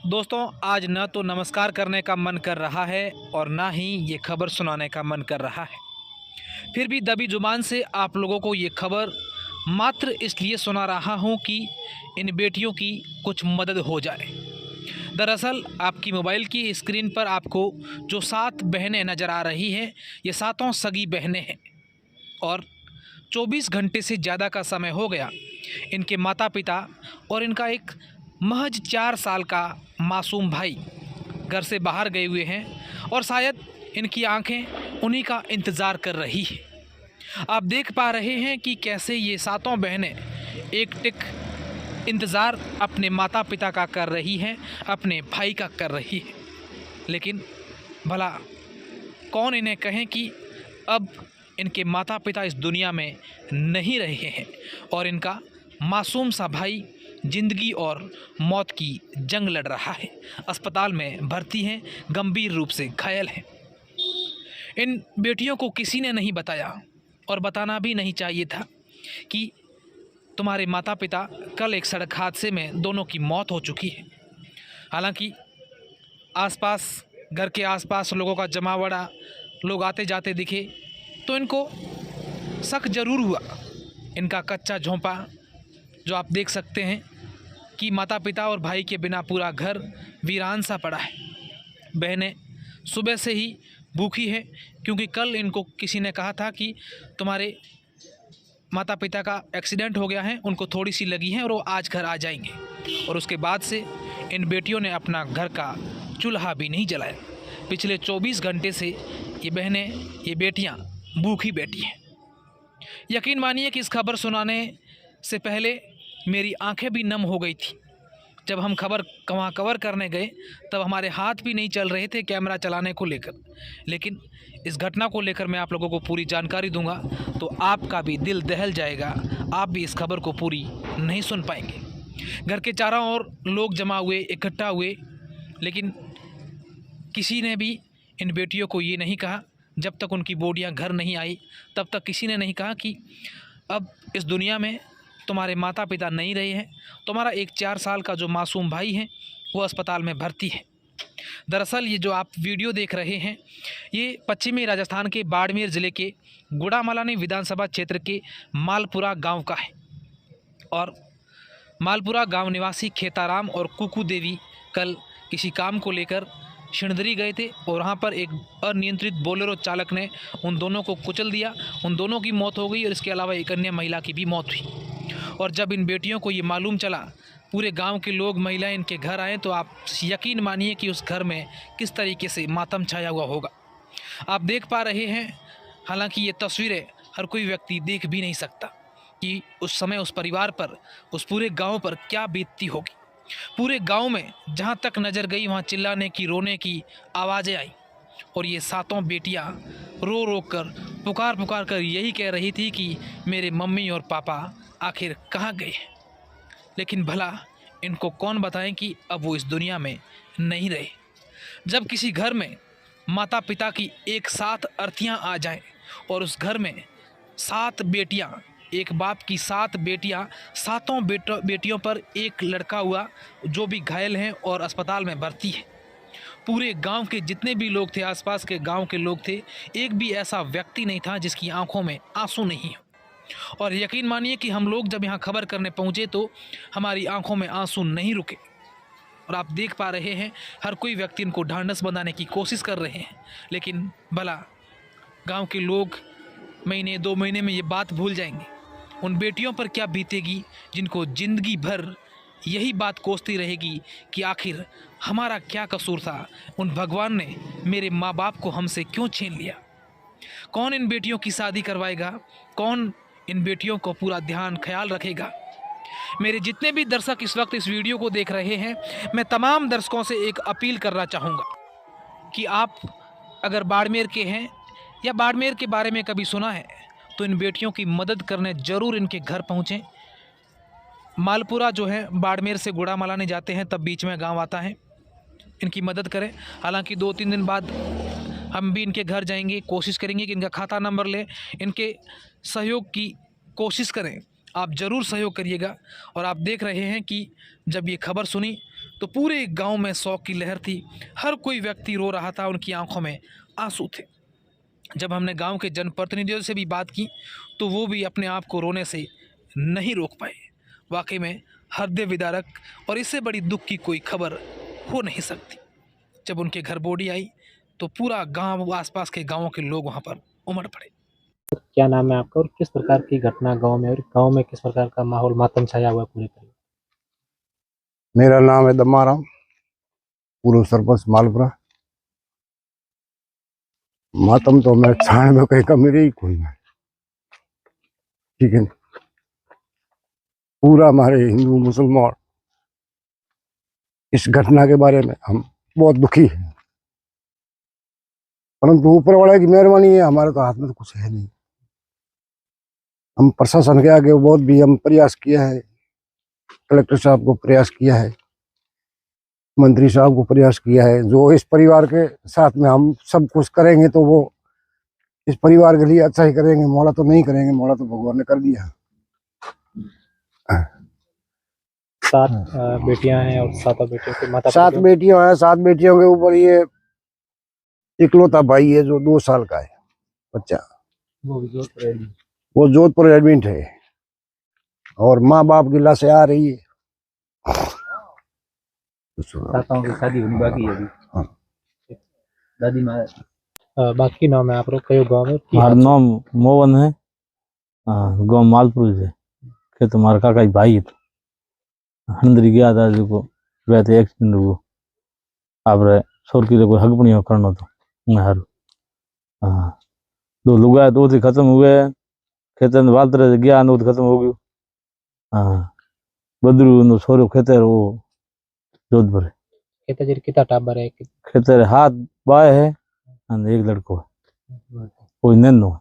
दोस्तों, आज न तो नमस्कार करने का मन कर रहा है और ना ही ये खबर सुनाने का मन कर रहा है। फिर भी दबी ज़ुबान से आप लोगों को ये खबर मात्र इसलिए सुना रहा हूँ कि इन बेटियों की कुछ मदद हो जाए। दरअसल आपकी मोबाइल की स्क्रीन पर आपको जो 7 बहनें नज़र आ रही हैं, ये सातों सगी बहनें हैं और 24 घंटे से ज़्यादा का समय हो गया इनके माता पिता और इनका एक महज 4 साल का मासूम भाई घर से बाहर गए हुए हैं और शायद इनकी आंखें उन्हीं का इंतज़ार कर रही है। आप देख पा रहे हैं कि कैसे ये सातों बहनें एक टिक इंतज़ार अपने माता पिता का कर रही हैं, अपने भाई का कर रही है। लेकिन भला कौन इन्हें कहें कि अब इनके माता पिता इस दुनिया में नहीं रहे हैं और इनका मासूम सा भाई जिंदगी और मौत की जंग लड़ रहा है। अस्पताल में भर्ती हैं, गंभीर रूप से घायल हैं। इन बेटियों को किसी ने नहीं बताया और बताना भी नहीं चाहिए था कि तुम्हारे माता पिता कल एक सड़क हादसे में दोनों की मौत हो चुकी है। हालांकि आसपास, घर के आसपास लोगों का जमावड़ा, लोग आते जाते दिखे तो इनको शक जरूर हुआ। इनका कच्चा झोंपा जो आप देख सकते हैं कि माता पिता और भाई के बिना पूरा घर वीरान सा पड़ा है। बहनें सुबह से ही भूखी है क्योंकि कल इनको किसी ने कहा था कि तुम्हारे माता पिता का एक्सीडेंट हो गया है, उनको थोड़ी सी लगी है और वो आज घर आ जाएंगे। और उसके बाद से इन बेटियों ने अपना घर का चूल्हा भी नहीं जलाया। पिछले 24 घंटे से ये बहनें, ये बेटियां भूखी बैठी हैं। यकीन मानिए कि इस खबर सुनाने से पहले मेरी आंखें भी नम हो गई थी। जब हम खबर वहाँ कवर करने गए तब हमारे हाथ भी नहीं चल रहे थे कैमरा चलाने को लेकर। लेकिन इस घटना को लेकर मैं आप लोगों को पूरी जानकारी दूंगा तो आपका भी दिल दहल जाएगा, आप भी इस खबर को पूरी नहीं सुन पाएंगे। घर के चारों ओर लोग जमा हुए, इकट्ठा हुए, लेकिन किसी ने भी इन बेटियों को ये नहीं कहा, जब तक उनकी बॉडियाँ घर नहीं आई तब तक किसी ने नहीं कहा कि अब इस दुनिया में तुम्हारे माता पिता नहीं रहे हैं, तुम्हारा एक 4 साल का जो मासूम भाई है वो अस्पताल में भर्ती है। दरअसल ये जो आप वीडियो देख रहे हैं ये पश्चिमी राजस्थान के बाड़मेर ज़िले के गुड़ामालानी विधानसभा क्षेत्र के मालपुरा गांव का है। और मालपुरा गांव निवासी खेताराम और कुकू देवी कल किसी काम को लेकर शिणदरी गए थे और वहाँ पर एक अनियंत्रित बोलेरो चालक ने उन दोनों को कुचल दिया। उन दोनों की मौत हो गई और इसके अलावा एक अन्य महिला की भी मौत हुई। और जब इन बेटियों को ये मालूम चला, पूरे गांव के लोग, महिलाएं इनके घर आए तो आप यकीन मानिए कि उस घर में किस तरीके से मातम छाया हुआ होगा। आप देख पा रहे हैं, हालांकि ये तस्वीरें हर कोई व्यक्ति देख भी नहीं सकता कि उस समय उस परिवार पर, उस पूरे गाँव पर क्या बीतती होगी। पूरे गांव में जहां तक नज़र गई वहां चिल्लाने की, रोने की आवाज़ें आई और ये सातों बेटियां रो रो कर, पुकार पुकार कर यही कह रही थी कि मेरे मम्मी और पापा आखिर कहाँ गए हैं। लेकिन भला इनको कौन बताएं कि अब वो इस दुनिया में नहीं रहे। जब किसी घर में माता पिता की एक साथ अर्थियाँ आ जाएं और उस घर में 7 बेटियाँ, एक बाप की 7 बेटियां, सातों बेटियों पर एक लड़का हुआ जो भी घायल हैं और अस्पताल में भर्ती है। पूरे गांव के जितने भी लोग थे, आसपास के गांव के लोग थे, एक भी ऐसा व्यक्ति नहीं था जिसकी आंखों में आंसू नहीं हो। और यकीन मानिए कि हम लोग जब यहाँ खबर करने पहुँचे तो हमारी आंखों में आंसू नहीं रुके। और आप देख पा रहे हैं हर कोई व्यक्ति इनको ढांढस बंधाने की कोशिश कर रहे हैं। लेकिन भला गाँव के लोग महीने 2 महीने में ये बात भूल जाएंगे। उन बेटियों पर क्या बीतेगी जिनको ज़िंदगी भर यही बात कोसती रहेगी कि आखिर हमारा क्या कसूर था, उन भगवान ने मेरे माँ बाप को हमसे क्यों छीन लिया। कौन इन बेटियों की शादी करवाएगा, कौन इन बेटियों को पूरा ध्यान ख्याल रखेगा। मेरे जितने भी दर्शक इस वक्त इस वीडियो को देख रहे हैं, मैं तमाम दर्शकों से एक अपील करना चाहूँगा कि आप अगर बाड़मेर के हैं या बाड़मेर के बारे में कभी सुना है तो इन बेटियों की मदद करने ज़रूर इनके घर पहुँचें। मालपुरा जो है बाड़मेर से गुड़ामालानी जाते हैं तब बीच में गांव आता है, इनकी मदद करें। हालांकि 2-3 दिन बाद हम भी इनके घर जाएंगे, कोशिश करेंगे कि इनका खाता नंबर लें, इनके सहयोग की कोशिश करें। आप ज़रूर सहयोग करिएगा। और आप देख रहे हैं कि जब ये खबर सुनी तो पूरे गांव में शोक की लहर थी। हर कोई व्यक्ति रो रहा था, उनकी आंखों में आंसू थे। जब हमने गांव के जनप्रतिनिधियों से भी बात की तो वो भी अपने आप को रोने से नहीं रोक पाए। वाकई में हृदय विदारक और इससे बड़ी दुख की कोई खबर हो नहीं सकती। जब उनके घर बॉडी आई तो पूरा गांव, आसपास के गांवों के लोग वहां पर उमड़ पड़े। क्या नाम है आपका और किस प्रकार की घटना गांव में, और गांव में किस प्रकार का माहौल मातम छाया हुआ है पूरे परिवार? मेरा नाम है दम्माराम, पूर्व सरपंच मालपुरा। मातम तो मैं छाण में कहीं का मेरे ही कोई है, ठीक है। पूरा हमारे हिंदू मुसलमान इस घटना के बारे में हम बहुत दुखी हैं, परंतु ऊपर वाले की मेहरबानी है, हमारे तो हाथ में तो कुछ है नहीं। हम प्रशासन के आगे बहुत भी हम प्रयास किया है, कलेक्टर साहब को प्रयास किया है, मंत्री साहब को प्रयास किया है। जो इस परिवार के साथ में हम सब कुछ करेंगे तो वो इस परिवार के लिए अच्छा ही करेंगे, मोड़ा तो नहीं करेंगे, मोड़ा तो भगवान ने कर दिया। 7 बेटियां हैं और 7 बेटियों के माता 7 बेटियां हैं। 7 बेटियों के ऊपर ये इकलौता भाई है जो 2 साल का है बच्चा, वो जोधपुर एडमिट है, और माँ बाप की लाशें आ रही है। ताताओं की शादी होनी बाकी है अभी। हाँ। दादी माँ बाकी नाम है आप लोग कयो गांव में? हमारा नाम मोहन है, गाँव मालपुर से। के तुम्हारा काका भाई है, हंदरी गया था जो गए थे एक्सीडेंट हुआ, आप सोर की कोई हक नहीं करना तो हारू। हाँ, 2 लुगा 2 थी खत्म हुए, खेतर में वालतर गया 2 खत्म हो गयो। हाँ, बदरू नो सोरो खेतर वो जोधपुर है। खेता जरी कितना टाबर है? खेतर हाथ बाय है और 1 लड़को है, कोई नन्नो है।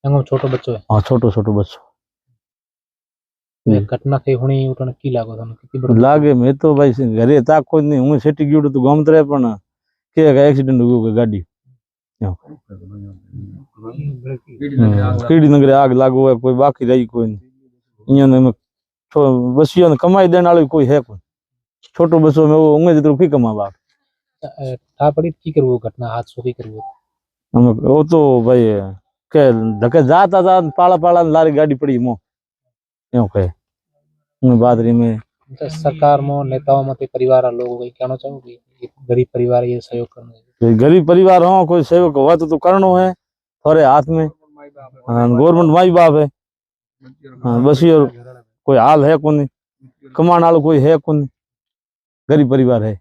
एंगो छोटो बच्चो है? हाँ, छोटो छोटो बच्चो। घटना थी हुणी उठन की लागो थाने? कितनी बड़ी लागे? मैं तो भाई घरे था कोई नहीं, हूँ सेटी गयो तो घूमत रहे, पण के एक्सीडेंट हो गयो गाड़ी कीड़ी नगरे आग लागो है, कोई बाकी रही कोई नहीं। इया ने बसिया ने कमाई देने वाली कोई है कोई, छोटो बसो में वो उंगे जितरो की कमा बाप ठा पड़ी की करवो घटना हादसो की करवो? वो तो भाई के धके जाता था पाला पाला लारी गाड़ी पड़ी मो यूं कहे उन बात रही में। सरकार में नेताओं में परिवार लोगों को कहना चाहोगे गरीब परिवार ये सहयोग करना चाहिए? गरीब परिवार हो कोई सेवक हुआ तो करनो है, थोड़े हाथ में गवर्नमेंट माई बाप है। हाँ, बस ये कोई हाल है कोनी, कमाने वाला कोई है कोनी, गरीब परिवार है।